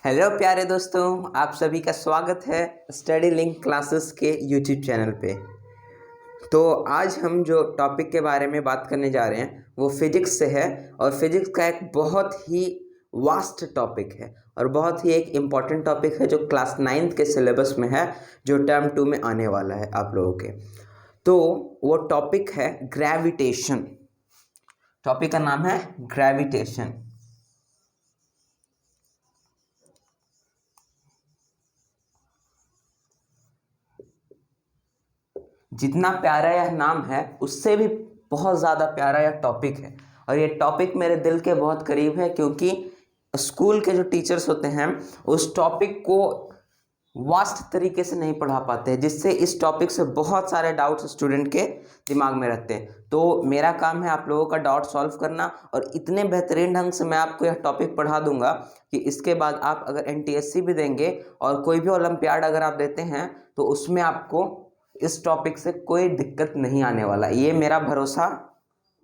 Hello प्यारे दोस्तों, आप सभी का स्वागत है स्टडी लिंक क्लासेस के यूट्यूब चैनल पे। तो आज हम जो टॉपिक के बारे में बात करने जा रहे हैं वो फिजिक्स से है और फिजिक्स का एक बहुत ही वास्ट टॉपिक है और बहुत ही एक इम्पॉर्टेंट टॉपिक है जो क्लास 9th के सिलेबस में है, जो टर्म 2 में आने वाला है आप लोगों के। तो वो टॉपिक है ग्रेविटेशन। टॉपिक का नाम है ग्रेविटेशन। जितना प्यारा यह नाम है उससे भी बहुत ज़्यादा प्यारा यह टॉपिक है और ये टॉपिक मेरे दिल के बहुत करीब है, क्योंकि स्कूल के जो टीचर्स होते हैं उस टॉपिक को वास्ट तरीके से नहीं पढ़ा पाते हैं, जिससे इस टॉपिक से बहुत सारे डाउट्स स्टूडेंट के दिमाग में रहते हैं। तो मेरा काम है आप लोगों का डाउट सॉल्व करना और इतने बेहतरीन ढंग से मैं आपको यह टॉपिक पढ़ा दूंगा कि इसके बाद आप अगर एनटीएससी भी देंगे और कोई भी ओलंपियाड अगर आप देते हैं तो उसमें आपको इस टॉपिक से कोई दिक्कत नहीं आने वाला। ये मेरा भरोसा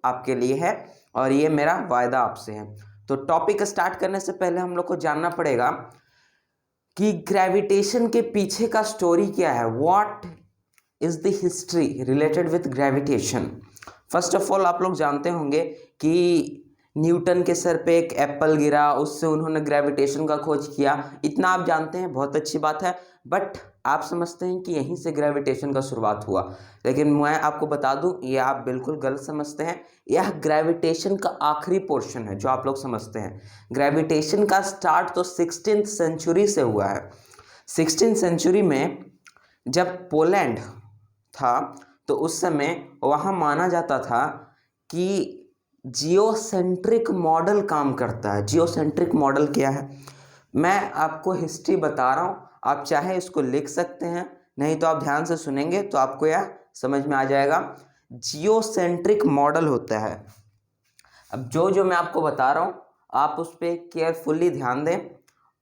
आपके लिए है और ये मेरा वायदा आपसे है। तो टॉपिक स्टार्ट करने से पहले हम लोग को जानना पड़ेगा कि ग्रेविटेशन के पीछे का स्टोरी क्या है। What is the history related with gravitation. First of all आप लोग जानते होंगे कि न्यूटन के सर पे एक एप्पल गिरा, उससे उन्होंने ग्रेविटेशन का खोज किया। इतना आप जानते हैं, बहुत अच्छी बात है। बट आप समझते हैं कि यहीं से ग्रेविटेशन का शुरुआत हुआ, लेकिन मैं आपको बता दूं ये आप बिल्कुल गलत समझते हैं। यह ग्रेविटेशन का आखिरी पोर्शन है जो आप लोग समझते हैं। ग्रेविटेशन का स्टार्ट तो 16th सेंचुरी से हुआ है। 16th सेंचुरी में जब पोलैंड था तो उस समय वहाँ माना जाता था कि जियोसेंट्रिक मॉडल काम करता है। जियोसेंट्रिक मॉडल क्या है, मैं आपको हिस्ट्री बता रहा हूँ, आप चाहे इसको लिख सकते हैं, नहीं तो आप ध्यान से सुनेंगे तो आपको यह समझ में आ जाएगा। जियोसेंट्रिक मॉडल होता है। अब जो मैं आपको बता रहा हूँ आप उस पर केयरफुली ध्यान दें,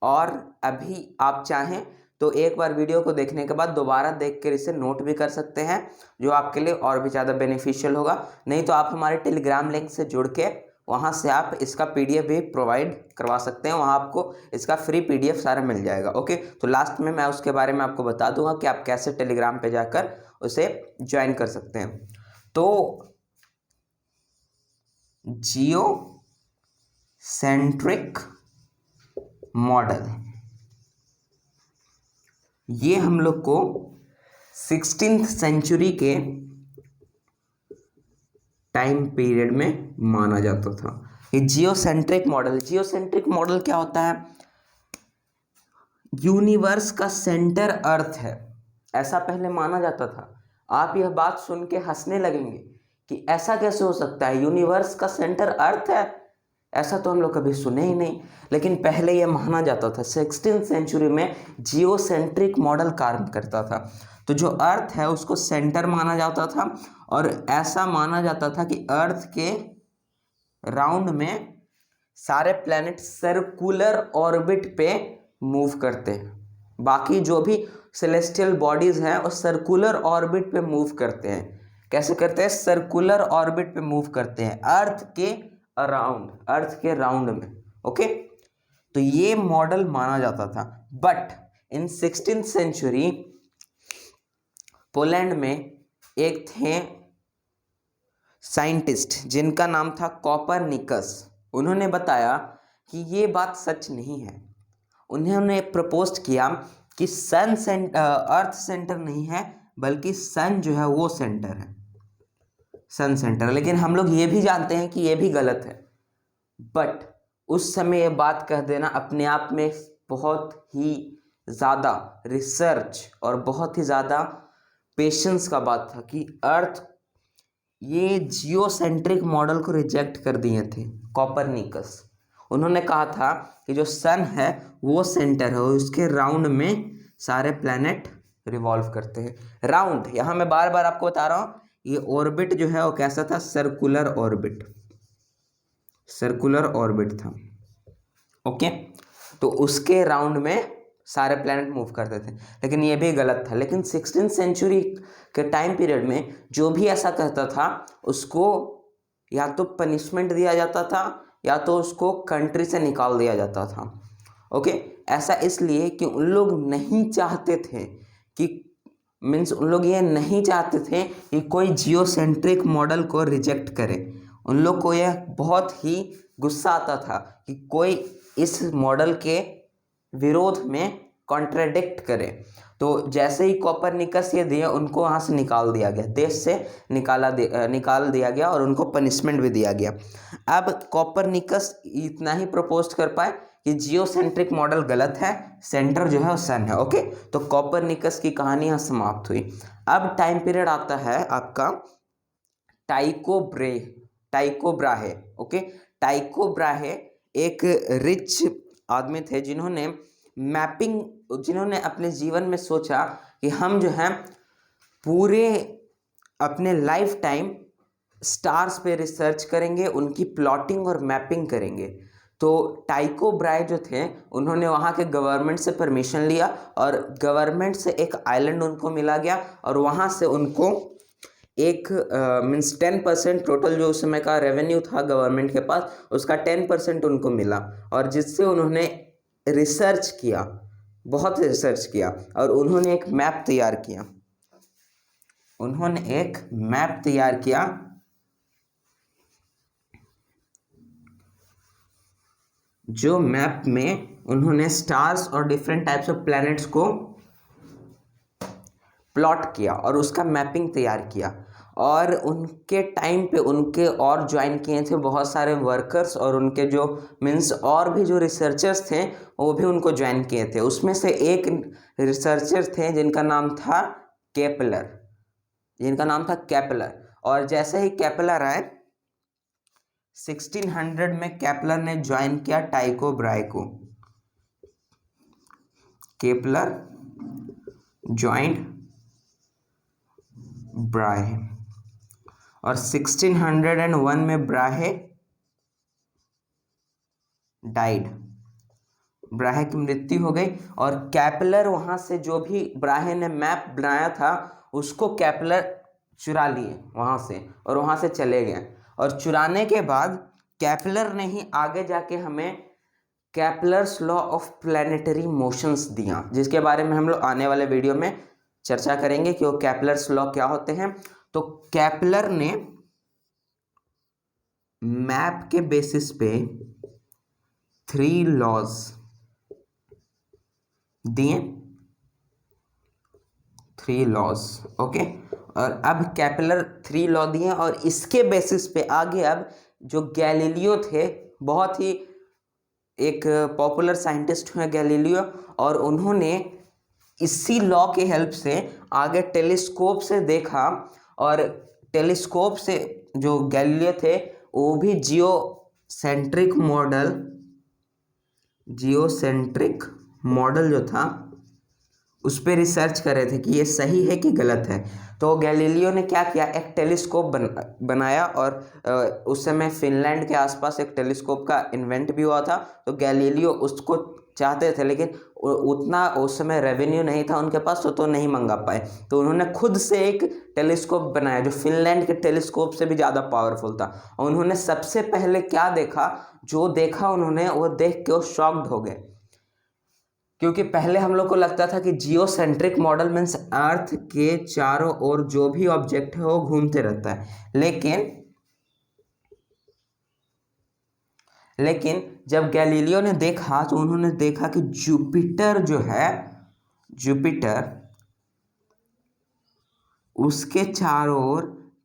और अभी आप चाहें तो एक बार वीडियो को देखने के बाद दोबारा देख कर इसे नोट भी कर सकते हैं, जो आपके लिए और भी ज़्यादा बेनिफिशियल होगा। नहीं तो आप हमारे टेलीग्राम लिंक से जुड़ के वहाँ से आप इसका पीडीएफ भी प्रोवाइड करवा सकते हैं। वहाँ आपको इसका फ्री पीडीएफ सारा मिल जाएगा। ओके, तो लास्ट में मैं उसके बारे में आपको बता दूंगा कि आप कैसे टेलीग्राम पे जाकर उसे ज्वाइन कर सकते हैं। तो जियो सेंट्रिक मॉडल ये हम लोग को 16th सेंचुरी के टाइम पीरियड में माना जाता था। ये जियोसेंट्रिक मॉडल क्या होता है? यूनिवर्स का सेंटर अर्थ है, ऐसा पहले माना जाता था। आप यह बात सुन के हंसने लगेंगे कि ऐसा कैसे हो सकता है, यूनिवर्स का सेंटर अर्थ है, ऐसा तो हम लोग कभी सुने ही नहीं। लेकिन पहले यह माना जाता था। 16th सेंचुरी में जियोसेंट्रिक मॉडल काम करता था। तो जो अर्थ है उसको सेंटर माना जाता था और ऐसा माना जाता था कि अर्थ के राउंड में सारे प्लैनेट सर्कुलर ऑर्बिट पे मूव करते हैं। बाकी जो भी सेलेस्टियल बॉडीज हैं वो सर्कुलर ऑर्बिट पे मूव करते हैं। कैसे करते हैं? सर्कुलर ऑर्बिट पे मूव करते हैं, अर्थ के अराउंड, अर्थ के राउंड में। ओके, तो ये मॉडल माना जाता था। But in 16th century Poland में एक थे साइंटिस्ट जिनका नाम था कॉपरनिकस। उन्होंने बताया कि ये बात सच नहीं है। उन्होंने प्रपोज किया कि अर्थ सेंटर नहीं है, बल्कि सन जो है वो सेंटर है, सन सेंटर। लेकिन हम लोग ये भी जानते हैं कि ये भी गलत है। बट उस समय ये बात कह देना अपने आप में बहुत ही ज़्यादा रिसर्च और बहुत ही ज़्यादा पेशेंस का बात था कि अर्थ ये जियोसेंट्रिक मॉडल को रिजेक्ट कर दिए थे कॉपरनिकस। उन्होंने कहा था कि जो सन है वो सेंटर है, उसके राउंड में सारे प्लैनेट रिवॉल्व करते हैं। राउंड, यहाँ मैं बार बार आपको बता रहा हूँ, ये ऑर्बिट जो है वो कैसा था? सर्कुलर ऑर्बिट, सर्कुलर ऑर्बिट था। ओके, तो उसके राउंड में सारे प्लैनेट मूव करते थे। लेकिन ये भी गलत था। लेकिन 16th सेंचुरी के टाइम पीरियड में जो भी ऐसा कहता था उसको या तो पनिशमेंट दिया जाता था या तो उसको कंट्री से निकाल दिया जाता था। ओके, ऐसा इसलिए कि उन लोग नहीं चाहते थे कि उन लोग ये नहीं चाहते थे कि कोई जियोसेंट्रिक मॉडल को रिजेक्ट करे। उन लोग को यह बहुत ही गुस्सा आता था कि कोई इस मॉडल के विरोध में कॉन्ट्राडिक्ट करे। तो जैसे ही कोपरनिकस ये दिए, उनको वहाँ से निकाल दिया गया, देश से निकाल दिया गया और उनको पनिशमेंट भी दिया गया। अब कोपरनिकस इतना ही प्रपोज कर पाए कि जियोसेंट्रिक मॉडल गलत है, सेंटर जो है वो सन है। ओके, तो कोपरनिकस की कहानी यहाँ समाप्त हुई। अब टाइम पीरियड आता है आपका टाइको ब्राहे। ओके, टाइको ब्राहे एक रिच आदमी थे जिन्होंने अपने जीवन में सोचा कि हम जो है पूरे अपने लाइफ टाइम स्टार्स पे रिसर्च करेंगे, उनकी प्लॉटिंग और मैपिंग करेंगे। तो टाइको ब्राहे जो थे, उन्होंने वहाँ के गवर्नमेंट से परमिशन लिया और गवर्नमेंट से एक आइलैंड उनको मिला गया और वहाँ से उनको एक 10% टोटल जो उस समय का रेवेन्यू था गवर्नमेंट के पास, उसका 10% उनको मिला और जिससे उन्होंने रिसर्च किया, बहुत रिसर्च किया और उन्होंने एक मैप तैयार किया। जो मैप में उन्होंने स्टार्स और डिफरेंट टाइप्स ऑफ प्लैनेट्स को प्लॉट किया और उसका मैपिंग तैयार किया। और उनके टाइम पे उनके और ज्वाइन किए थे बहुत सारे वर्कर्स और उनके जो और भी जो रिसर्चर्स थे वो भी उनको ज्वाइन किए थे। उसमें से एक रिसर्चर थे जिनका नाम था केपलर। और जैसे ही केपलर आए 1600 में केपलर ने ज्वाइन किया टाइको ब्राहे को। केपलर ज्वाइंड ब्राहे और 1601 में ब्राहे डाइड। ब्राहे की मृत्यु हो गई और केपलर वहां से जो भी ब्राहे ने मैप बनाया था उसको केपलर चुरा लिए वहां से और वहां से चले गए। और चुराने के बाद केपलर ने ही आगे जाके हमें Kepler's law of planetary motions दिया, जिसके बारे में हम लोग आने वाले वीडियो में चर्चा करेंगे कि वो केपलर्स लॉ क्या होते हैं। तो केपलर ने मैप के बेसिस पे 3 लॉज दिए, 3 लॉज। ओके, और अब केपलर 3 लॉ दिए और इसके बेसिस पे आगे अब जो गैलीलियो थे, बहुत ही एक पॉपुलर साइंटिस्ट हुए गैलीलियो, और उन्होंने इसी लॉ के हेल्प से आगे टेलीस्कोप से देखा और टेलीस्कोप से जो गैलीलियो थे वो भी जियोसेंट्रिक मॉडल जो था उस पर रिसर्च कर रहे थे कि ये सही है कि गलत है। तो गैलीलियो ने क्या किया, एक टेलीस्कोप बनाया और उस समय फिनलैंड के आसपास एक टेलीस्कोप का इन्वेंट भी हुआ था। तो गैलीलियो उसको चाहते थे लेकिन उतना उस समय रेवेन्यू नहीं था उनके पास, तो नहीं मंगा पाए। तो उन्होंने खुद से एक टेलीस्कोप बनाया जो फिनलैंड के टेलीस्कोप से भी ज़्यादा पावरफुल था। और उन्होंने सबसे पहले क्या देखा, जो देखा उन्होंने वो देख के वो शॉक्ड हो गए, क्योंकि पहले हम लोग को लगता था कि जियोसेंट्रिक मॉडल मीन्स अर्थ के चारों ओर जो भी ऑब्जेक्ट है वो घूमते रहता है। लेकिन जब गैलीलियो ने देखा तो उन्होंने देखा कि जुपिटर उसके चारों ओर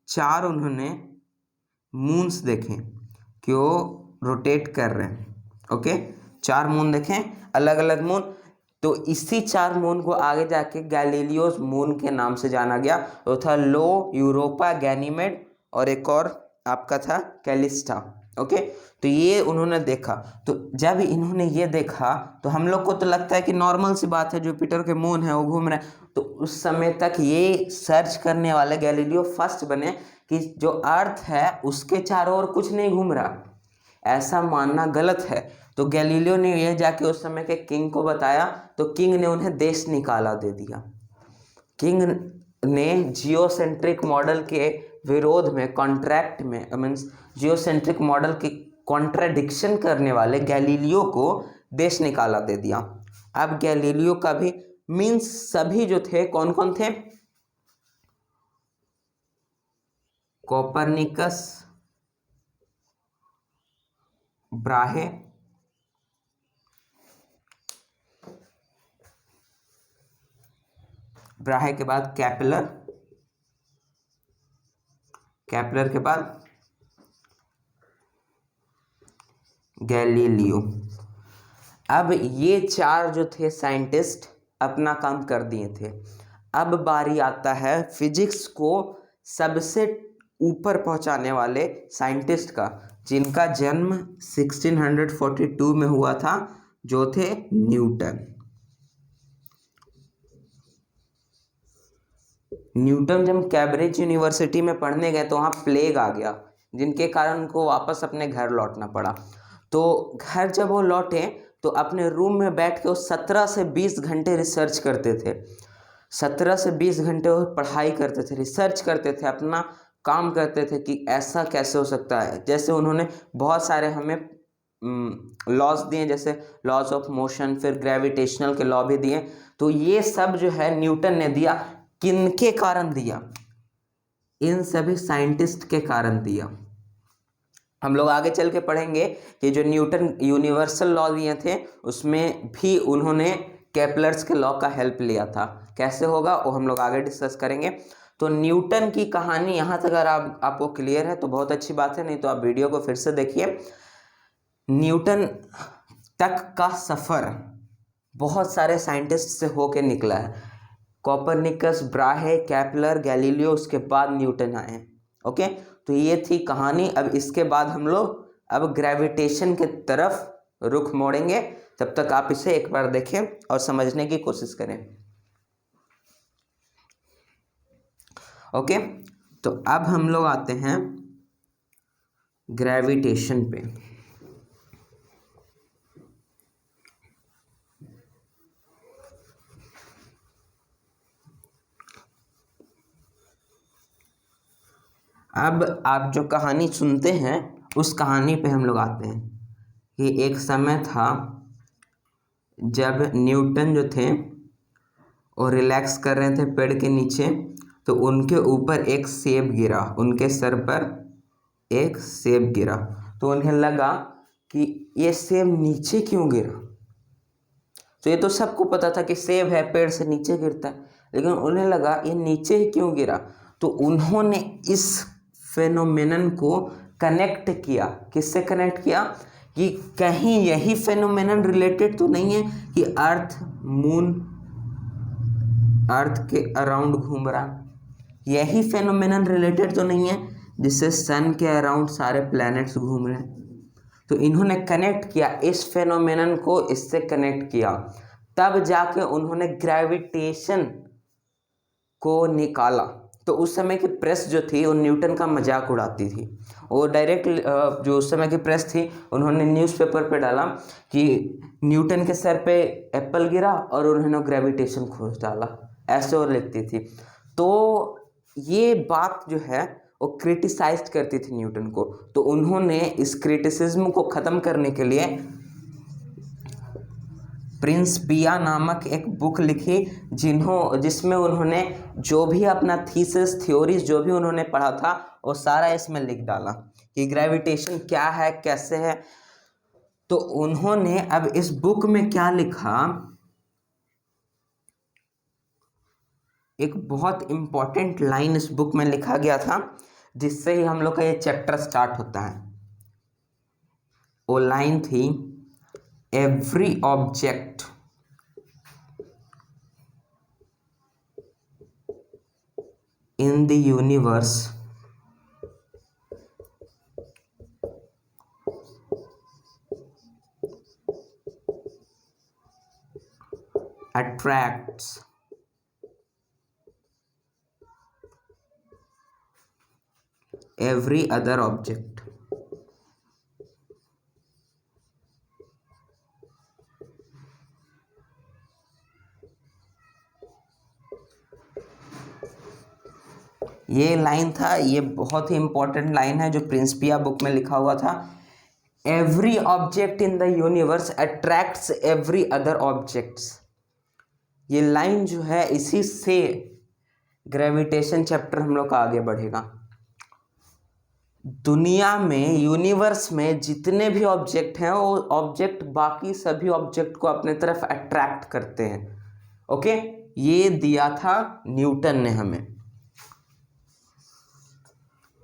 4 उन्होंने मून्स देखे कि वो रोटेट कर रहे हैं। ओके, 4 मून देखें, अलग अलग मून। तो इसी 4 मून को आगे जाके गैलीलियोस मून के नाम से जाना गया। वो था लो, यूरोपा, गैनीमेड और एक और आपका था कैलिस्टा। ओके, तो ये उन्होंने देखा। तो जब इन्होंने ये देखा तो हम लोग को तो लगता है कि नॉर्मल सी बात है, जुपिटर के मून है वो घूम रहे हैं। तो उस समय तक ये सर्च करने वाले गैलीलियो फर्स्ट बने कि जो अर्थ है उसके चारों ओर कुछ नहीं घूम रहा, ऐसा मानना गलत है। तो गैलीलियो ने यह जाके उस समय के किंग को बताया, तो किंग ने उन्हें देश निकाला दे दिया। किंग ने जियोसेंट्रिक मॉडल के विरोध में जियोसेंट्रिक मॉडल की कॉन्ट्राडिक्शन करने वाले गैलीलियो को देश निकाला दे दिया। अब गैलीलियो का भी मीन्स सभी जो थे कौन कौन थे, कोपरनिकस, ब्राहे, ब्राहे के बाद केपलर, केपलर के बाद गैलीलियो। अब ये चार जो थे साइंटिस्ट अपना काम कर दिए थे। अब बारी आता है फिजिक्स को सबसे ऊपर पहुंचाने वाले साइंटिस्ट का, जिनका जन्म 1642 में हुआ था, जो थे न्यूटन। न्यूटन जब कैम्ब्रिज यूनिवर्सिटी में पढ़ने गए तो वहाँ प्लेग आ गया, जिनके कारण उनको वापस अपने घर लौटना पड़ा। तो घर जब वो लौटे तो अपने रूम में बैठ के वो 17 से 20 घंटे रिसर्च करते थे। 17 से 20 घंटे वो पढ़ाई करते थे, रिसर्च करते थे, अपना काम करते थे कि ऐसा कैसे हो सकता है। जैसे उन्होंने बहुत सारे हमें लॉज दिए, जैसे लॉज ऑफ मोशन, फिर ग्रेविटेशनल के लॉ भी दिए। तो ये सब जो है न्यूटन ने दिया। किनके कारण दिया? इन सभी साइंटिस्ट के कारण दिया। हम लोग आगे चल के पढ़ेंगे कि जो न्यूटन यूनिवर्सल लॉ दिए थे उसमें भी उन्होंने केपलर्स के लॉ का हेल्प लिया था। कैसे होगा वो हम लोग आगे डिस्कस करेंगे। तो न्यूटन की कहानी यहाँ तक अगर आपको क्लियर है तो बहुत अच्छी बात है, नहीं तो आप वीडियो को फिर से देखिए। न्यूटन तक का सफ़र बहुत सारे साइंटिस्ट से होके निकला है। कोपरनिकस, ब्राहे, केपलर, गैलीलियो, उसके बाद न्यूटन आए। ओके, तो ये थी कहानी। अब इसके बाद हम लोग अब ग्रेविटेशन के तरफ रुख मोड़ेंगे। तब तक आप इसे एक बार देखें और समझने की कोशिश करें। ओके, तो अब हम लोग आते हैं ग्रेविटेशन पे। अब आप जो कहानी सुनते हैं उस कहानी पे हम लोग आते हैं कि एक समय था जब न्यूटन जो थे वो रिलैक्स कर रहे थे पेड़ के नीचे, तो उनके ऊपर एक सेब गिरा, उनके सर पर एक सेब गिरा। तो उन्हें लगा कि ये सेब नीचे क्यों गिरा। तो ये तो सबको पता था कि सेब है पेड़ से नीचे गिरता है, लेकिन उन्हें लगा ये नीचे ही क्यों गिरा। तो उन्होंने इस फेनोमेनन को कनेक्ट किया। किससे कनेक्ट किया? कि कहीं यही फेनोमेनन रिलेटेड तो नहीं है कि अर्थ मून अर्थ के अराउंड घूम रहा, यही फेनोमेनन रिलेटेड तो नहीं है जिससे सन के अराउंड सारे प्लैनेट्स घूम रहे हैं। तो इन्होंने कनेक्ट किया, इस फेनोमेनन को इससे कनेक्ट किया, तब जाके उन्होंने ग्रेविटेशन को निकाला। तो उस समय की प्रेस जो थी वो न्यूटन का मजाक उड़ाती थी। वो डायरेक्ट जो उस समय की प्रेस थी उन्होंने न्यूज़पेपर पे डाला कि न्यूटन के सर पे एप्पल गिरा और उन्होंने ग्रेविटेशन खोज डाला, ऐसे वो लिखती थी। तो ये बात जो है वो क्रिटिसाइज करती थी न्यूटन को। तो उन्होंने इस क्रिटिसिज्म को ख़त्म करने के लिए प्रिंसिपिया नामक एक बुक लिखी, जिसमें उन्होंने जो भी अपना थीसिस थ्योरीज जो भी उन्होंने पढ़ा था वो सारा इसमें लिख डाला कि ग्रेविटेशन क्या है, कैसे है। तो उन्होंने अब इस बुक में क्या लिखा, एक बहुत इम्पॉर्टेंट लाइन इस बुक में लिखा गया था जिससे ही हम लोग का ये चैप्टर स्टार्ट होता है। वो लाइन थी, every object in the universe attracts every other object. ये लाइन था, ये बहुत ही इंपॉर्टेंट लाइन है जो प्रिंसिपिया बुक में लिखा हुआ था। Every object in the universe attracts every other objects. ये लाइन जो है इसी से ग्रेविटेशन चैप्टर हम लोग का आगे बढ़ेगा। दुनिया में, यूनिवर्स में जितने भी ऑब्जेक्ट हैं वो ऑब्जेक्ट बाकी सभी ऑब्जेक्ट को अपने तरफ अट्रैक्ट करते हैं। ओके, ये दिया था न्यूटन ने हमें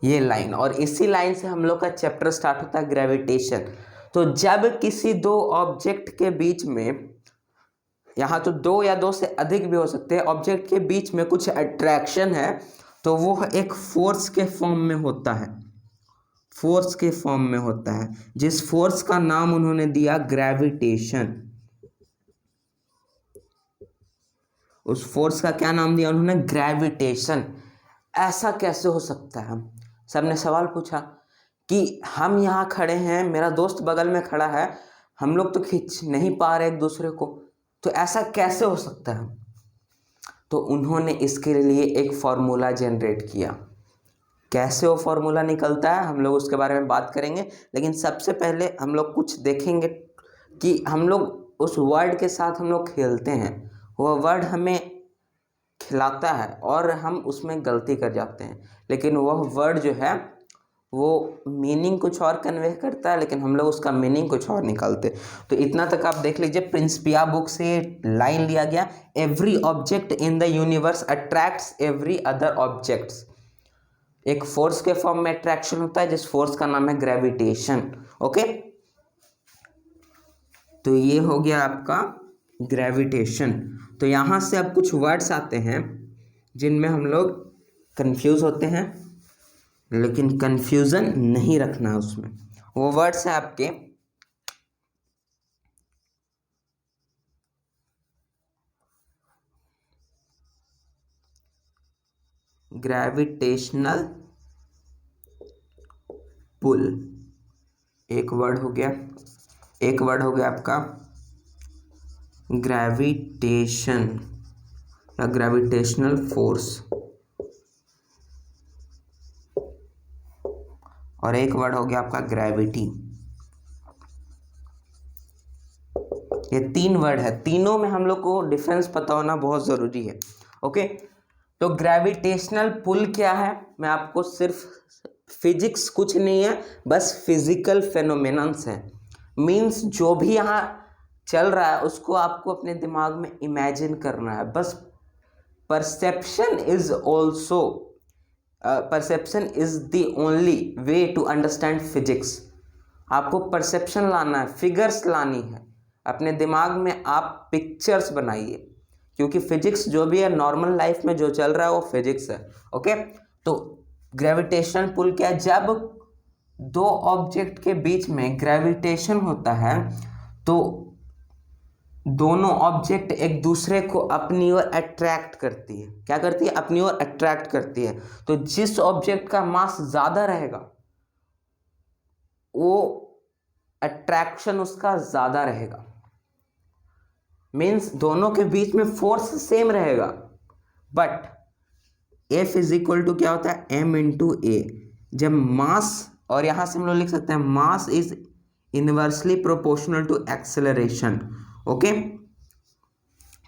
ये लाइन, और इसी लाइन से हम लोग का चैप्टर स्टार्ट होता है ग्रेविटेशन। तो जब किसी दो ऑब्जेक्ट के बीच में, यहाँ तो दो या दो से अधिक भी हो सकते हैं, ऑब्जेक्ट के बीच में कुछ अट्रैक्शन है तो वो एक फोर्स के फॉर्म में होता है, फोर्स के फॉर्म में होता है, जिस फोर्स का नाम उन्होंने दिया ग्रेविटेशन। उस फोर्स का क्या नाम दिया उन्होंने? ग्रेविटेशन। ऐसा कैसे हो सकता है? सबने सवाल पूछा कि हम यहाँ खड़े हैं, मेरा दोस्त बगल में खड़ा है, हम लोग तो खींच नहीं पा रहे एक दूसरे को, तो ऐसा कैसे हो सकता है? तो उन्होंने इसके लिए एक फॉर्मूला जनरेट किया। कैसे वो फॉर्मूला निकलता है हम लोग उसके बारे में बात करेंगे, लेकिन सबसे पहले हम लोग कुछ देखेंगे कि हम लोग उस वर्ड के साथ हम लोग खेलते हैं, वह वर्ड हमें खिलाता है और हम उसमें गलती कर जाते हैं, लेकिन वह वर्ड जो है वो मीनिंग कुछ और कन्वे करता है, लेकिन हम लोग उसका मीनिंग कुछ और निकालते। तो इतना तक आप देख लीजिए, प्रिंसिपिया बुक से लाइन लिया गया, every object in the universe attracts every other objects. एक फोर्स के फॉर्म में अट्रैक्शन होता है जिस फोर्स का नाम है ग्रेविटेशन। ओके, तो ये हो गया आपका ग्रेविटेशन। तो यहाँ से अब कुछ वर्ड्स आते हैं जिनमें हम लोग कंफ्यूज होते हैं, लेकिन कंफ्यूजन नहीं रखना है उसमें। वो वर्ड्स हैं आपके ग्रेविटेशनल पुल, एक वर्ड हो गया, एक वर्ड हो गया आपका ग्रेविटेशन या ग्रेविटेशनल फोर्स, और एक वर्ड हो गया आपका ग्रेविटी। ये तीन वर्ड है, तीनों में हम लोग को डिफरेंस पता होना बहुत ज़रूरी है। ओके, तो ग्रेविटेशनल पुल क्या है? मैं आपको सिर्फ, फिजिक्स कुछ नहीं है, बस फिजिकल फेनोमेनन्स है। मीन्स जो भी यहाँ चल रहा है उसको आपको अपने दिमाग में इमेजिन करना है बस। Perception is also, perception is the only way to understand physics. आपको परसेप्शन लाना है, फिगर्स लानी है अपने दिमाग में, आप पिक्चर्स बनाइए, क्योंकि फिजिक्स जो भी है नॉर्मल लाइफ में जो चल रहा है वो फिजिक्स है। ओके, तो ग्रेविटेशन पुल क्या है? जब दो ऑब्जेक्ट के बीच में ग्रेविटेशन होता है तो दोनों ऑब्जेक्ट एक दूसरे को अपनी ओर अट्रैक्ट करती है। क्या करती है? अपनी ओर अट्रैक्ट करती है। तो जिस ऑब्जेक्ट का मास ज़्यादा रहेगा वो अट्रैक्शन उसका ज़्यादा रहेगा। मीन्स दोनों के बीच में फोर्स सेम रहेगा, but F is equal to क्या होता है? M into A. जब मास, और यहां से हम लोग लिख सकते हैं mass is inversely proportional to acceleration. Okay,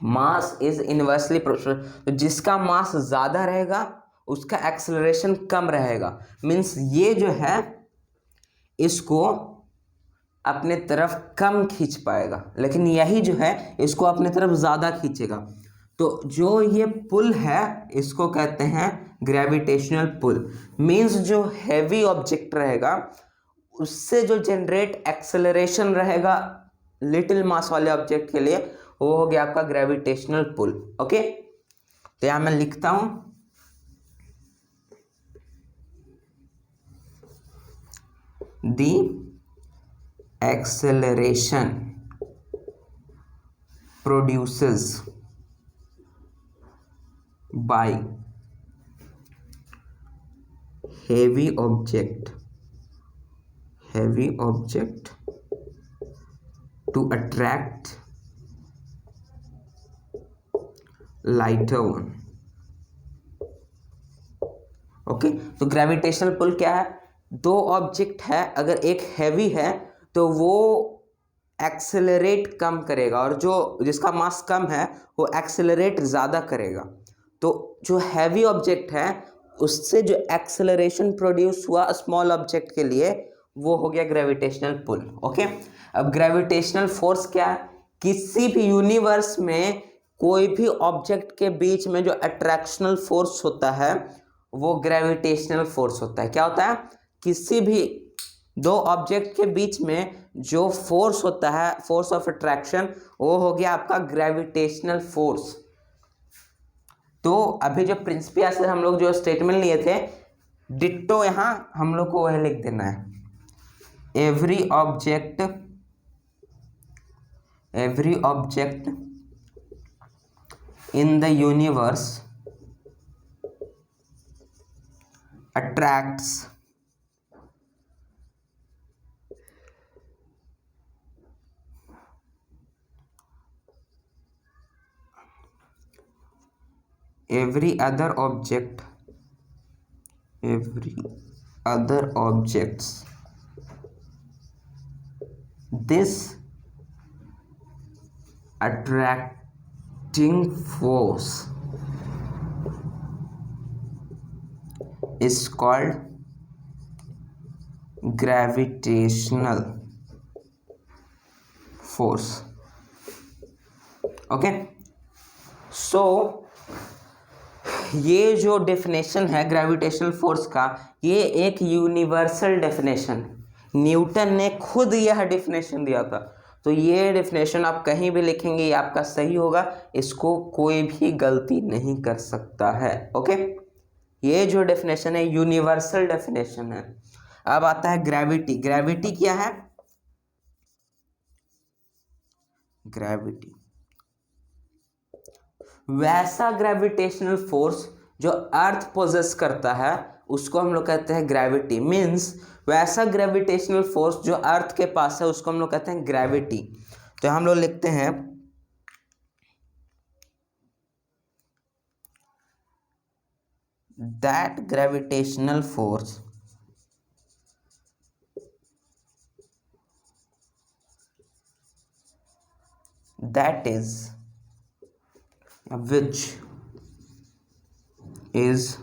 mass is inversely proportional, तो जिसका मास ज़्यादा रहेगा उसका एक्सेलरेशन कम रहेगा। मीन्स ये जो है इसको अपने तरफ कम खींच पाएगा, लेकिन यही जो है इसको अपने तरफ ज़्यादा खींचेगा। तो जो ये पुल है इसको कहते हैं ग्रेविटेशनल पुल। मीन्स जो हैवी ऑब्जेक्ट रहेगा उससे जो जनरेट एक्सेलरेशन रहेगा लिटिल मास वाले ऑब्जेक्ट के लिए, वो हो गया आपका ग्रेविटेशनल पुल। ओके, तो यहां मैं लिखता हूं दी acceleration produces by heavy object to attract lighter one। Okay, तो ग्रेविटेशनल पुल क्या है? दो ऑब्जेक्ट है, अगर एक हैवी है तो वो एक्सेलरेट कम करेगा, और जो जिसका मास कम है वो एक्सेलरेट ज़्यादा करेगा। तो जो हैवी ऑब्जेक्ट है उससे जो एक्सेलरेशन प्रोड्यूस हुआ स्मॉल ऑब्जेक्ट के लिए वो हो गया ग्रेविटेशनल पुल। ओके, अब ग्रेविटेशनल फोर्स क्या है? किसी भी यूनिवर्स में कोई भी ऑब्जेक्ट के बीच में जो अट्रैक्शनल फोर्स होता है वो ग्रेविटेशनल फोर्स होता है। क्या होता है? किसी भी दो ऑब्जेक्ट के बीच में जो फोर्स होता है, फोर्स ऑफ अट्रैक्शन, वो हो गया आपका ग्रेविटेशनल फोर्स। तो अभी जो प्रिंसिपिया से हम लोग जो स्टेटमेंट लिए थे, डिट्टो यहाँ हम लोग को वह लिख देना है, every object in the universe attracts every other objects. This attracting force is called gravitational force. Okay, so ये जो डेफिनेशन है ग्रेविटेशनल फोर्स का, ये एक यूनिवर्सल डेफिनेशन है। न्यूटन ने खुद यह डेफिनेशन दिया था। तो ये डेफिनेशन आप कहीं भी लिखेंगे ये आपका सही होगा, इसको कोई भी गलती नहीं कर सकता है। ओके, ये जो डेफिनेशन है यूनिवर्सल डेफिनेशन है। अब आता है ग्रेविटी। ग्रेविटी क्या है? ग्रेविटी वैसा ग्रेविटेशनल फोर्स जो अर्थ पोजेस करता है उसको हम लोग कहते हैं ग्रेविटी। मीन्स वैसा ग्रेविटेशनल फोर्स जो अर्थ के पास है उसको हम लोग कहते हैं ग्रेविटी। तो हम लोग लिखते हैं that gravitational force that is which is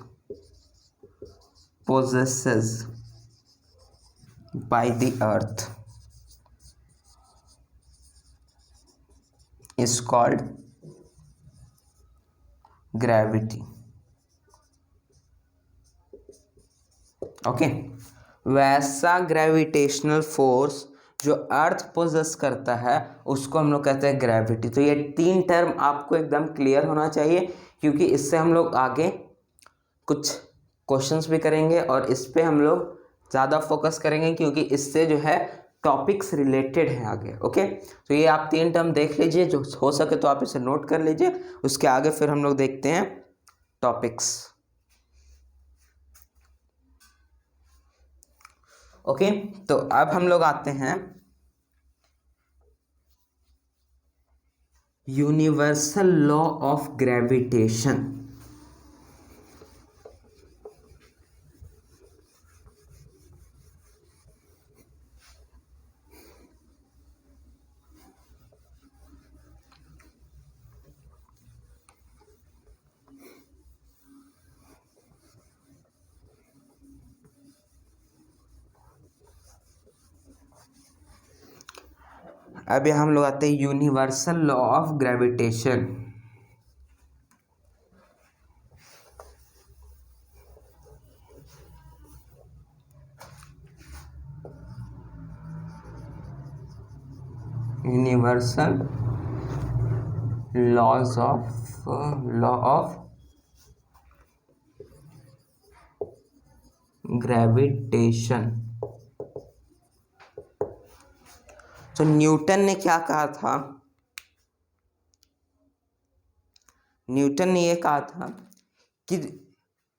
possesses by the earth is called gravity. Okay, वैसा ग्रेविटेशनल फोर्स जो अर्थ पोजेस करता है उसको हम लोग कहते हैं ग्रेविटी। तो ये तीन टर्म आपको एकदम क्लियर होना चाहिए, क्योंकि इससे हम लोग आगे कुछ क्वेश्चंस भी करेंगे और इस पे हम लोग ज़्यादा फोकस करेंगे, क्योंकि इससे जो है टॉपिक्स रिलेटेड हैं आगे। ओके, तो ये आप तीन टर्म देख लीजिए, जो हो सके तो आप इसे नोट कर लीजिए। उसके आगे फिर हम लोग देखते हैं टॉपिक्स। ओके, तो अब हम लोग आते हैं यूनिवर्सल लॉ ऑफ ग्रेविटेशन। अब हम लोग आते हैं universal law of gravitation. Universal law of gravitation. तो न्यूटन ने क्या कहा था? न्यूटन ने ये कहा था कि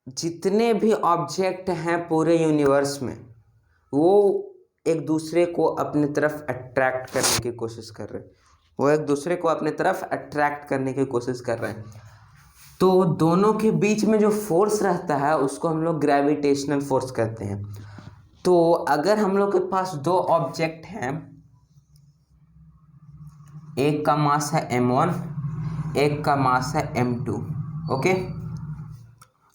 जितने भी ऑब्जेक्ट हैं पूरे यूनिवर्स में वो एक दूसरे को अपनी तरफ अट्रैक्ट करने की कोशिश कर रहे हैं। तो दोनों के बीच में जो फोर्स रहता है उसको हम लोग ग्रेविटेशनल फोर्स कहते हैं। तो अगर हम लोग के पास दो ऑब्जेक्ट हैं, एक का मास है m1, एक का मास है m2, ओके,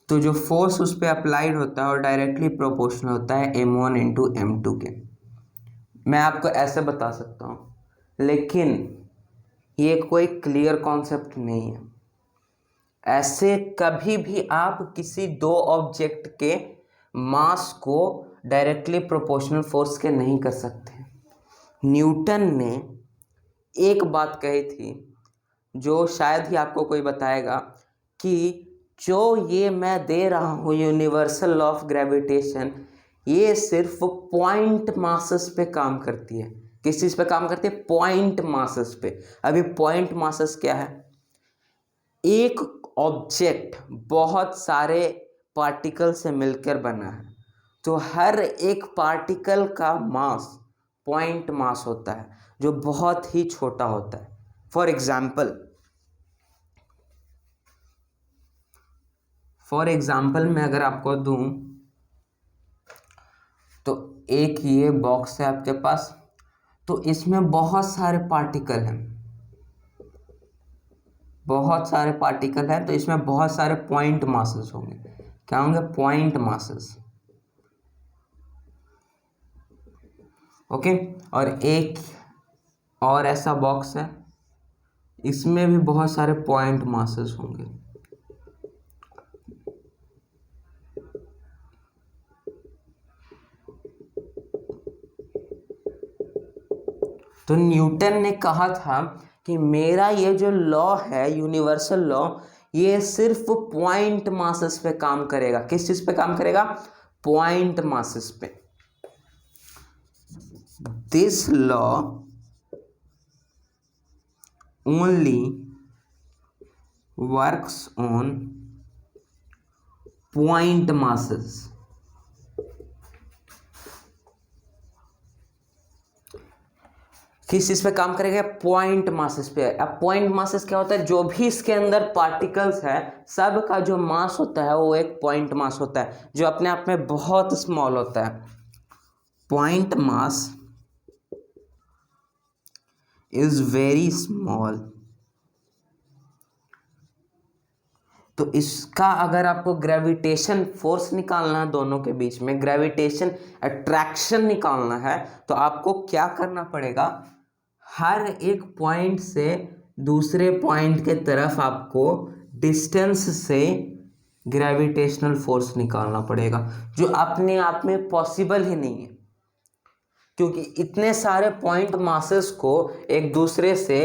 तो जो फोर्स उस पर अप्लाइड होता है और डायरेक्टली प्रोपोर्शनल होता है m1 इंटू m2 के। मैं आपको ऐसे बता सकता हूँ, लेकिन ये कोई क्लियर कॉन्सेप्ट नहीं है। ऐसे कभी भी आप किसी दो ऑब्जेक्ट के मास को डायरेक्टली प्रोपोर्शनल फोर्स के नहीं कर सकते। न्यूटन ने एक बात कही थी जो शायद ही आपको कोई बताएगा, कि जो ये मैं दे रहा हूँ यूनिवर्सल लॉ ऑफ ग्रेविटेशन, ये सिर्फ पॉइंट मासेस पे काम करती है। किस चीज़ पे काम करती है? पॉइंट मासेस पे। अभी पॉइंट मासेस क्या है? एक ऑब्जेक्ट बहुत सारे पार्टिकल से मिलकर बना है, तो हर एक पार्टिकल का मास पॉइंट मास होता है, जो बहुत ही छोटा होता है। फॉर एग्जाम्पल मैं अगर आपको दूं, तो एक ये बॉक्स है आपके पास, तो इसमें बहुत सारे पार्टिकल हैं, तो इसमें बहुत सारे पॉइंट मासेस होंगे। क्या होंगे? Point masses, okay. और एक और ऐसा बॉक्स है, इसमें भी बहुत सारे पॉइंट मासेस होंगे। तो न्यूटन ने कहा था कि मेरा ये जो लॉ है, यूनिवर्सल लॉ, ये सिर्फ पॉइंट मासेस पे काम करेगा। किस चीज पे काम करेगा? पॉइंट मासेस पे। This law only works on point masses. किस चीज पे काम करेगा? पॉइंट मासेस पे। अब पॉइंट मासेस क्या होता है? जो भी इसके अंदर पार्टिकल्स है, सब का जो मास होता है वो एक पॉइंट मास होता है, जो अपने आप में बहुत स्मॉल होता है। Point mass is very small. तो इसका अगर आपको ग्रेविटेशन फोर्स निकालना है, दोनों के बीच में ग्रेविटेशन अट्रैक्शन निकालना है, तो आपको क्या करना पड़ेगा? हर एक पॉइंट से दूसरे पॉइंट के तरफ आपको डिस्टेंस से ग्रेविटेशनल फोर्स निकालना पड़ेगा, जो अपने आप में पॉसिबल ही नहीं है, क्योंकि इतने सारे पॉइंट मासेस को एक दूसरे से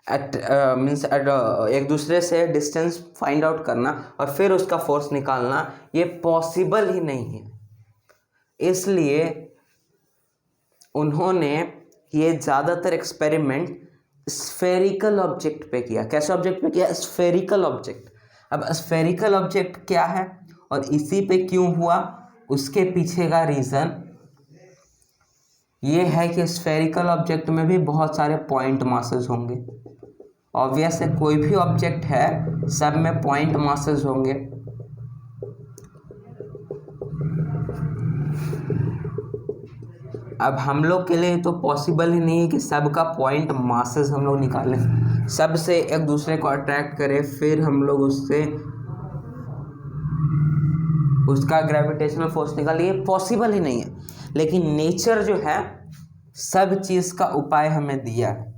एक दूसरे से डिस्टेंस फाइंड आउट करना और फिर उसका फोर्स निकालना, ये पॉसिबल ही नहीं है। इसलिए उन्होंने ये ज़्यादातर एक्सपेरिमेंट स्फेरिकल ऑब्जेक्ट पे किया। कैसे ऑब्जेक्ट पे किया? Spherical object. अब स्फेरिकल ऑब्जेक्ट क्या है और इसी पे क्यों हुआ, उसके पीछे का रीज़न ये है कि स्फेरिकल ऑब्जेक्ट में भी बहुत सारे पॉइंट मासेस होंगे। ऑब्वियस है, कोई भी ऑब्जेक्ट है सब में पॉइंट मासेस होंगे। अब हम लोग के लिए तो पॉसिबल ही नहीं है कि सबका पॉइंट मासेस हम लोग निकालें, सबसे एक दूसरे को अट्रैक्ट करें, फिर हम लोग उससे उसका ग्रेविटेशनल फोर्स निकालें, ये पॉसिबल ही नहीं है। लेकिन नेचर जो है सब चीज़ का उपाय हमें दिया है।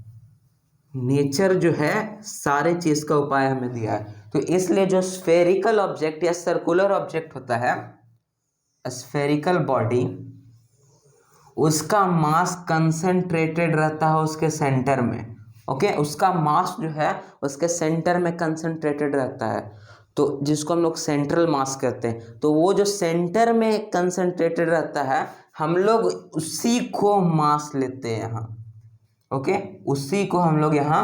नेचर जो है सारे चीज़ का उपाय हमें दिया है। तो इसलिए जो स्फेरिकल ऑब्जेक्ट या सर्कुलर ऑब्जेक्ट होता है, स्फेरिकल बॉडी, उसका मास कंसंट्रेटेड रहता है उसके सेंटर में। ओके, उसका मास जो है उसके सेंटर में कंसंट्रेटेड रहता है, तो जिसको हम लोग सेंट्रल मास कहते हैं। तो वो जो सेंटर में कंसंट्रेटेड रहता है, हम लोग उसी को मास लेते हैं यहाँ। ओके, उसी को हम लोग यहाँ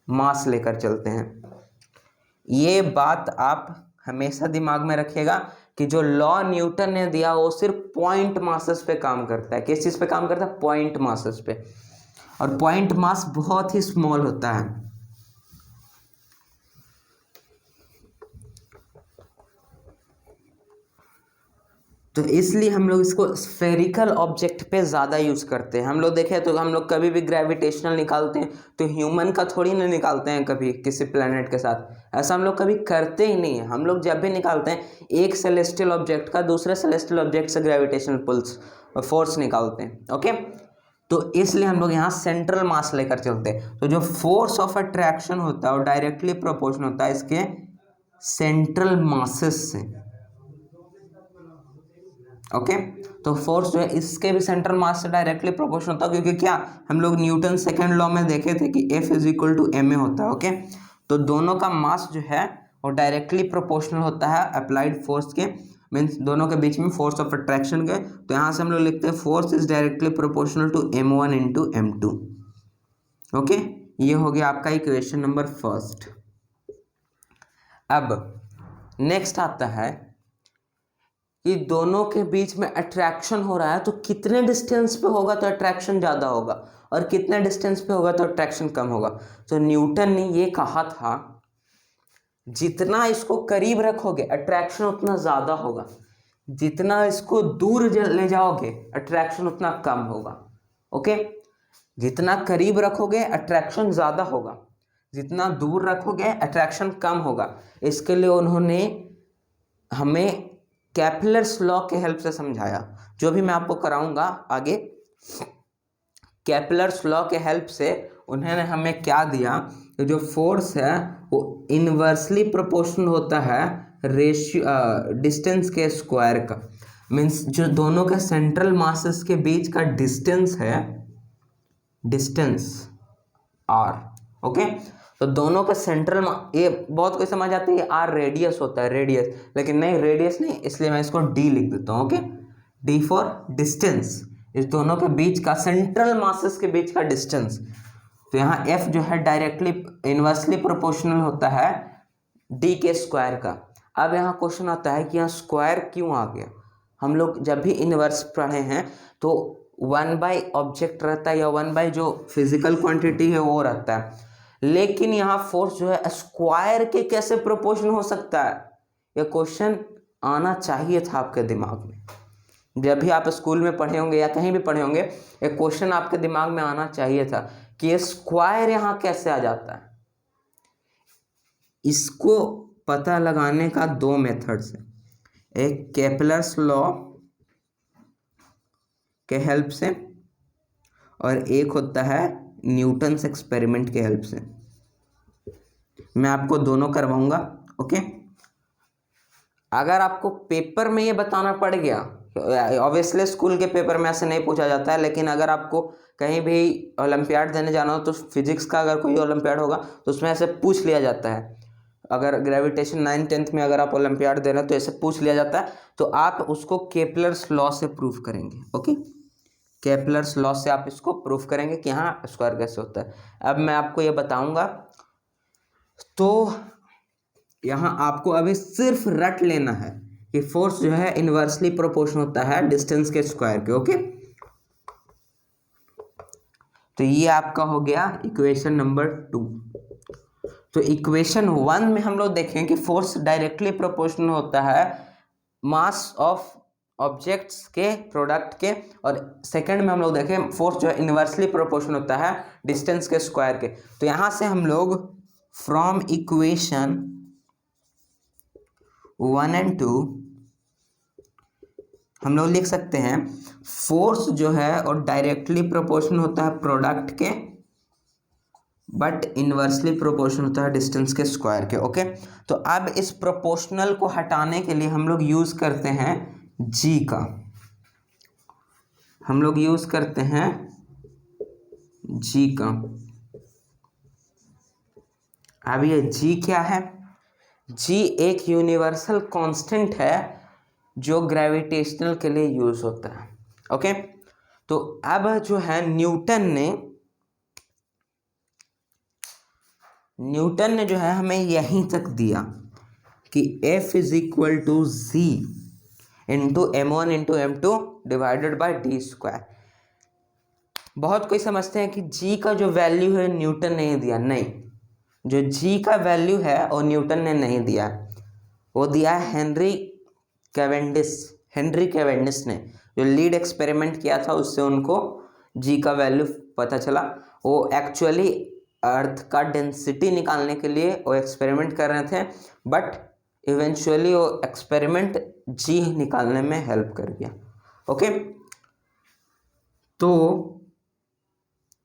मास लेकर चलते हैं। ये बात आप हमेशा दिमाग में रखिएगा कि जो लॉ न्यूटन ने दिया वो सिर्फ पॉइंट मासेस पे काम करता है। किस चीज़ पे काम करता है? पॉइंट मासेस पे। और पॉइंट मास बहुत ही स्मॉल होता है। तो इसलिए हम लोग इसको स्फेरिकल ऑब्जेक्ट पे ज़्यादा यूज़ करते हैं। हम लोग देखें तो हम लोग कभी भी ग्रेविटेशनल निकालते हैं तो ह्यूमन का थोड़ी ना निकालते हैं कभी किसी प्लेनेट के साथ, ऐसा हम लोग कभी करते ही नहीं है। हम लोग जब भी निकालते हैं एक सेलेस्टियल ऑब्जेक्ट का दूसरे सेलेस्टियल ऑब्जेक्ट से ग्रेविटेशनल पुल्स फोर्स निकालते हैं। ओके, तो इसलिए हम लोग यहाँ सेंट्रल मास लेकर चलते हैं। तो जो फोर्स ऑफ अट्रैक्शन होता है वो डायरेक्टली प्रोपोर्शनल होता है इसके सेंट्रल मासेस से। ओके, तो फोर्स जो है इसके भी सेंट्रल मास से डायरेक्टली प्रोपोर्शनल होता है, क्योंकि क्या हम लोग न्यूटन सेकंड लॉ में देखे थे कि F is equal to ma होता है। ओके, तो दोनों का मास जो है वो डायरेक्टली प्रोपोर्शनल होता है अप्लाइड फोर्स के, मीन्स दोनों के बीच में फोर्स ऑफ अट्रैक्शन के। तो यहाँ से हम लोग लिखते हैं force is directly proportional to m1 into m2। Okay, ये हो गया आपका इक्वेशन नंबर फर्स्ट। अब नेक्स्ट आता है कि दोनों के बीच में अट्रैक्शन हो रहा है, तो कितने डिस्टेंस पे होगा तो अट्रैक्शन ज़्यादा होगा और कितने डिस्टेंस पे होगा तो अट्रैक्शन कम होगा। तो न्यूटन ने ये कहा था जितना इसको करीब रखोगे अट्रैक्शन उतना ज़्यादा होगा, जितना इसको दूर ले जाओगे अट्रैक्शन उतना कम होगा। ओके, जितना करीब रखोगे अट्रैक्शन ज़्यादा होगा, जितना दूर रखोगे अट्रैक्शन कम होगा। इसके लिए उन्होंने हमें केपलर्स लॉ के हेल्प से समझाया, जो भी मैं आपको कराऊंगा आगे। केपलर्स लॉ के हेल्प से उन्होंने हमें क्या दिया, तो जो फोर्स है वो इनवर्सली प्रोपोर्शनल होता है रेशियो डिस्टेंस के स्क्वायर का। मीन्स जो दोनों के सेंट्रल मासेस के बीच का डिस्टेंस है, डिस्टेंस आर। ओके, तो दोनों का सेंट्रल, ये बहुत कोई समझ आती है आर रेडियस होता है, रेडियस, लेकिन नहीं रेडियस नहीं, इसलिए मैं इसको डी लिख देता हूँ। ओके, डी फॉर डिस्टेंस, इस दोनों के बीच का सेंट्रल मासेस के बीच का डिस्टेंस। तो यहाँ एफ जो है डायरेक्टली इनवर्सली प्रोपोर्शनल होता है डी के स्क्वायर का। अब यहाँ क्वेश्चन आता है कि यहाँ स्क्वायर क्यों आ गया। हम लोग जब भी इनवर्स पढ़े हैं तो 1/, ऑब्जेक्ट रहता है या 1/, जो फिजिकल क्वांटिटी है वो रहता है, लेकिन यहाँ फोर्स जो है स्क्वायर के कैसे प्रोपोर्शन हो सकता है, ये क्वेश्चन आना चाहिए था आपके दिमाग में। जब भी आप स्कूल में पढ़े होंगे या कहीं भी पढ़े होंगे, एक क्वेश्चन आपके दिमाग में आना चाहिए था कि ये स्क्वायर यहाँ कैसे आ जाता है। इसको पता लगाने का दो मेथड्स है, एक केपलर्स लॉ के हेल्प से और एक होता है न्यूटन्स एक्सपेरिमेंट के हेल्प से। मैं आपको दोनों करवाऊंगा। ओके, अगर आपको पेपर में ये बताना पड़ गया, ऑब्वियसली स्कूल के पेपर में ऐसे नहीं पूछा जाता है, लेकिन अगर आपको कहीं भी ओलंपियाड देने जाना हो तो फिजिक्स का अगर कोई ओलंपियाड होगा तो उसमें ऐसे पूछ लिया जाता है। अगर ग्रेविटेशन 9th 10th में अगर आप ओलंपियाड दे रहे हैं तो ऐसे पूछ लिया जाता है, तो आप उसको केपलर्स लॉ से प्रूफ करेंगे। ओके, केपलर्स लॉ से आप इसको प्रूफ करेंगे कि हाँ स्क्वायर कैसे होता है। अब मैं आपको ये बताऊंगा, तो यहाँ आपको अभी सिर्फ रट लेना है कि फोर्स जो है इनवर्सली प्रोपोर्शनल होता है डिस्टेंस के स्क्वायर के। ओके, तो ये आपका हो गया इक्वेशन नंबर 2। तो इक्वेशन 1 में हम लोग देखें कि फोर्स डायरेक्टली प्रोपोर्शनल होता है मास ऑफ ऑब्जेक्ट्स के प्रोडक्ट के, और सेकंड में हम लोग देखें फोर्स जो है इनवर्सली प्रोपोर्शनल होता है डिस्टेंस के स्क्वायर के। तो यहाँ से हम लोग फ्रॉम इक्वेशन 1 and 2 हम लोग लिख सकते हैं फोर्स जो है और डायरेक्टली प्रोपोर्शनल होता है प्रोडक्ट के, बट इनवर्सली प्रोपोर्शनल होता है डिस्टेंस के स्क्वायर के। ओके, तो अब इस प्रोपोर्शनल को हटाने के लिए हम लोग यूज करते हैं जी का, हम लोग यूज करते हैं जी का। अब ये जी क्या है, जी एक यूनिवर्सल कांस्टेंट है जो ग्रेविटेशनल के लिए यूज होता है। ओके, तो अब जो है न्यूटन ने जो है हमें यहीं तक दिया कि F is equal to Z into m1 into m2 divided by D square. बहुत कोई समझते हैं कि G का जो वैल्यू है न्यूटन ने दिया, नहीं, जो G का वैल्यू है वो न्यूटन ने नहीं दिया, वो दिया है हेनरी हेनरी कैवेंडिश ने जो लीड एक्सपेरिमेंट किया था उससे उनको जी का वैल्यू पता चला। वो एक्चुअली अर्थ का डेंसिटी निकालने के लिए वो एक्सपेरिमेंट कर रहे थे, बट इवेंचुअली वो एक्सपेरिमेंट जी निकालने में हेल्प कर गया। ओके, तो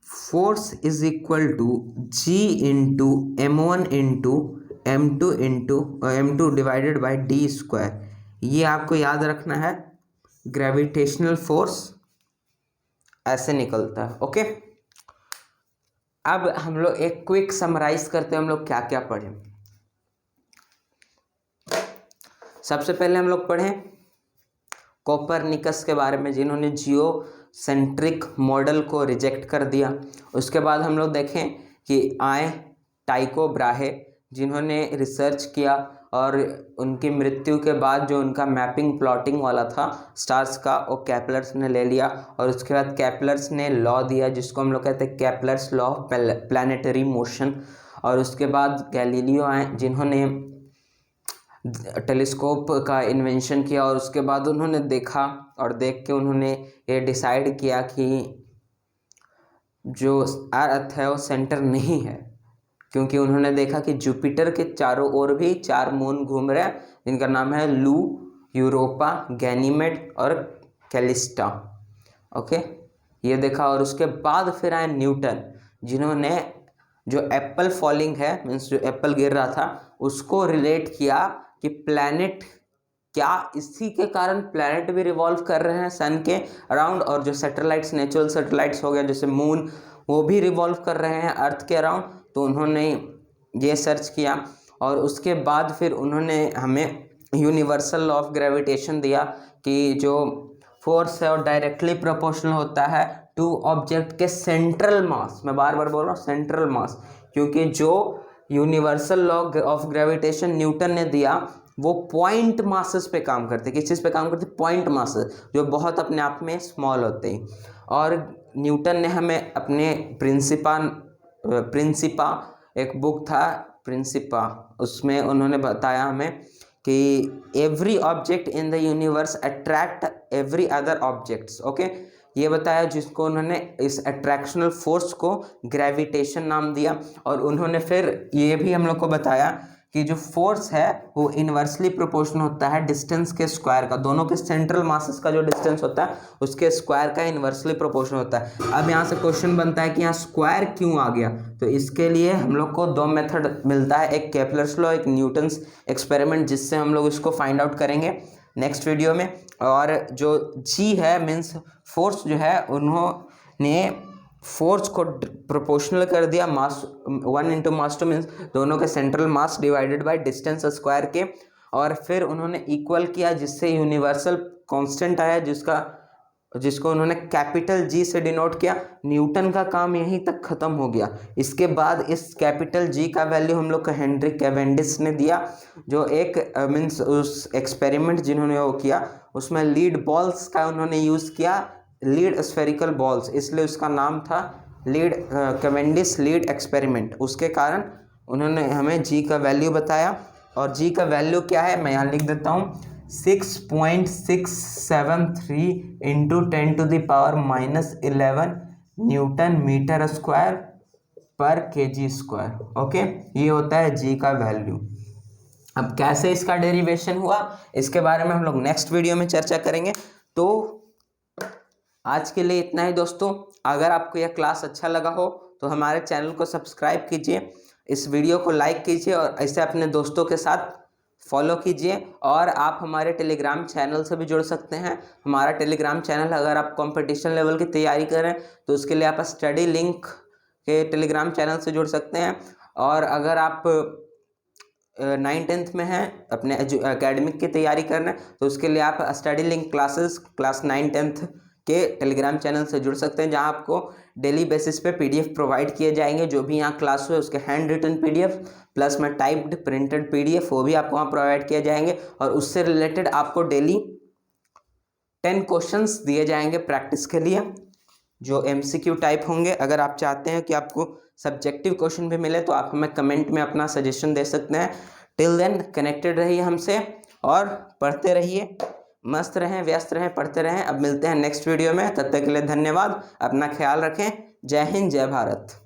force is equal to G into m1 into m2 divided by D square. ये आपको याद रखना है, ग्रेविटेशनल फोर्स ऐसे निकलता है। ओके, अब हम लोग एक क्विक समराइज करते हैं हम लोग क्या क्या पढ़े। सबसे पहले हम लोग पढ़े कोपरनिकस के बारे में, जिन्होंने जियो सेंट्रिक मॉडल को रिजेक्ट कर दिया। उसके बाद हम लोग देखें कि आए टाइको ब्राहे, जिन्होंने रिसर्च किया और उनकी मृत्यु के बाद जो उनका मैपिंग प्लॉटिंग वाला था स्टार्स का, वो केपलर्स ने ले लिया। और उसके बाद केपलर्स ने लॉ दिया जिसको हम लोग कहते हैं Kepler's law of planetary motion. और उसके बाद गैलीलियो आए, जिन्होंने टेलीस्कोप का इन्वेंशन किया। और उसके बाद उन्होंने देखा और देख के उन्होंने ये डिसाइड किया कि जो अर्थ है वो सेंटर नहीं है, क्योंकि उन्होंने देखा कि जुपिटर के चारों ओर भी 4 मून घूम रहे हैं, जिनका नाम है लू, यूरोपा, गैनीमेड और कैलिस्टा। ओके, ये देखा। और उसके बाद फिर आए न्यूटन, जिन्होंने जो एप्पल फॉलिंग है, मीन्स जो एप्पल गिर रहा था, उसको रिलेट किया कि प्लैनेट, क्या इसी के कारण प्लैनेट भी रिवॉल्व कर रहे हैं सन के अराउंड, और जो सैटेलाइट्स, नेचुरल सैटेलाइट्स हो गया जैसे मून, वो भी रिवॉल्व कर रहे हैं अर्थ के अराउंड। तो उन्होंने ये सर्च किया और उसके बाद फिर उन्होंने हमें यूनिवर्सल लॉ ऑफ ग्रेविटेशन दिया कि जो फोर्स है वो डायरेक्टली प्रोपोर्शनल होता है टू ऑब्जेक्ट के सेंट्रल मास। मैं बार बार बोल रहा हूँ सेंट्रल मास, क्योंकि जो universal law of gravitation Newton ने दिया वो पॉइंट मासेस पे काम करते। किस चीज़ पे काम करते? पॉइंट मासेस, जो बहुत अपने आप में स्मॉल होते हैं। और न्यूटन ने हमें अपने प्रिंसिपा एक बुक था प्रिंसिपा, उसमें उन्होंने बताया हमें कि every object in the universe attract every other objects. Okay, ये बताया, जिसको उन्होंने इस अट्रैक्शनल फोर्स को ग्रेविटेशन नाम दिया। और उन्होंने फिर ये भी हम लोग को बताया कि जो फोर्स है वो इन्वर्सली प्रोपोर्शनल होता है डिस्टेंस के स्क्वायर का। दोनों के सेंट्रल मासेस का जो डिस्टेंस होता है उसके स्क्वायर का इन्वर्सली प्रोपोर्शनल होता है। अब यहाँ से क्वेश्चन बनता है कि यहाँ स्क्वायर क्यों आ गया? तो इसके लिए हम लोग को 2 मेथड मिलता है, एक केपलर्स लॉ, एक न्यूटन्स एक्सपेरिमेंट, जिससे हम लोग इसको फाइंड आउट करेंगे नेक्स्ट वीडियो में। और जो जी है मीन्स फोर्स जो है, उन्होंने फोर्स को प्रोपोर्शनल कर दिया मास 1 इंटू मास 2, मीन्स दोनों के central mass divided by distance square के। और फिर उन्होंने इक्वल किया, जिससे यूनिवर्सल कांस्टेंट आया, जिसको उन्होंने कैपिटल जी से डिनोट किया। न्यूटन का काम यहीं तक खत्म हो गया। इसके बाद इस कैपिटल जी का वैल्यू हम लोग को हेनरी कैवेंडिश ने दिया, जो एक मीन्स उस एक्सपेरिमेंट जिन्होंने वो किया उसमें लीड बॉल्स का उन्होंने यूज़ किया, लीड स्फेरिकल बॉल्स, इसलिए उसका नाम था लीड कैवेंडिश लीड एक्सपेरिमेंट। उसके कारण उन्होंने हमें जी का वैल्यू बताया। और जी का वैल्यू क्या है मैं यहाँ लिख देता हूँ, 6.673 इंटू 10⁻⁻11 न्यूटन मीटर स्क्वायर पर kg स्क्वायर। ओके, ये होता है जी का वैल्यू। अब कैसे इसका डेरिवेशन हुआ इसके बारे में हम लोग नेक्स्ट वीडियो में चर्चा करेंगे। तो आज के लिए इतना ही दोस्तों। अगर आपको यह क्लास अच्छा लगा हो तो हमारे चैनल को सब्सक्राइब कीजिए, इस वीडियो को लाइक कीजिए और ऐसे अपने दोस्तों के साथ फॉलो कीजिए। और आप हमारे टेलीग्राम चैनल से भी जुड़ सकते हैं। हमारा टेलीग्राम चैनल, अगर आप कंपटीशन लेवल की तैयारी करें तो उसके लिए आप स्टडी लिंक के टेलीग्राम चैनल से जुड़ सकते हैं। और अगर आप 9th-10th में हैं, अपने एकेडमिक की तैयारी कर रहे हैं, तो उसके लिए आप study link classes class 9-10th के टेलीग्राम चैनल से जुड़ सकते हैं, जहां आपको डेली बेसिस पे पीडीएफ प्रोवाइड किए जाएंगे। जो भी यहाँ क्लास हुए उसके हैंड रिटन पीडीएफ प्लस में टाइप्ड प्रिंटेड पीडीएफ, वो भी आपको वहाँ प्रोवाइड किए जाएंगे। और उससे रिलेटेड आपको डेली 10 क्वेश्चंस दिए जाएंगे प्रैक्टिस के लिए, जो MCQ टाइप होंगे। अगर आप चाहते हैं कि आपको सब्जेक्टिव क्वेश्चन भी मिले तो आप हमें कमेंट में अपना सजेशन दे सकते हैं। टिल देन कनेक्टेड रहिए हमसे और पढ़ते रहिए। मस्त रहें, व्यस्त रहें, पढ़ते रहें। अब मिलते हैं नेक्स्ट वीडियो में, तब तक के लिए धन्यवाद, अपना ख्याल रखें। जय हिंद, जय भारत।